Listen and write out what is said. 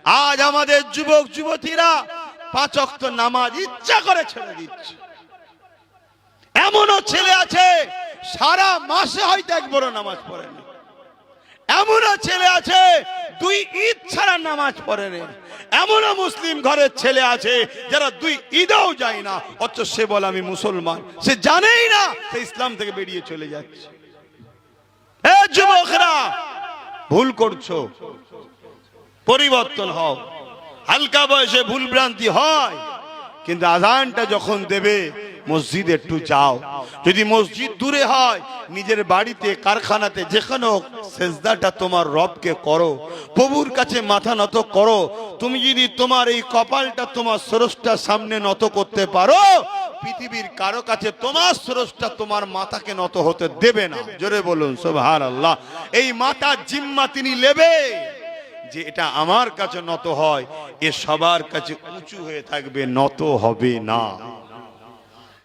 আজ আমাদের যুবক যুবতীরা 5 ওয়াক্ত নামাজ ইচ্ছা করে ছেড়ে দিচ্ছে। এমনও ছেলে আছে সারা মাসে হয়তো একবারও নামাজ পড়েনি। এমনও ছেলে আছে 2 ঈদ ছাড়া নামাজ পড়েনি। এমনও মুসলিম ঘরের ছেলে আছে যারা 2 ঈদেও যায় না, অথচ সে বলে আমি মুসলমান। সে জানেই না সে ইসলাম থেকে বেরিয়ে চলে যাচ্ছে। এ যুবকরা, ভুল করছো, পরিবর্তন হও। হালকা বয়সে ভুল ভ্রান্তি হয়, কিন্তু আযানটা যখন দেবে মসজিদে একটু যাও। যদি মসজিদ দূরে হয়, নিজের বাড়িতে, কারখানাতে, যেখানে হোক সেজদাটা তোমার রবকে করো, প্রভুর কাছে মাথা নত করো। তুমি যদি তোমার এই কপালটা তোমার স্রষ্টার সামনে নত করতে পারো, পৃথিবীর কারো কাছে তোমার স্রষ্টা তোমার মাথাকে নত হতে দেবে না। জোরে বলুন সুবহানাল্লাহ। এই মাথার জিম্মা তিনি নেবে যে এটা আমার কাছে নত হয়, এ সবার কাছে উঁচু হয়ে থাকবে, নত হবে না।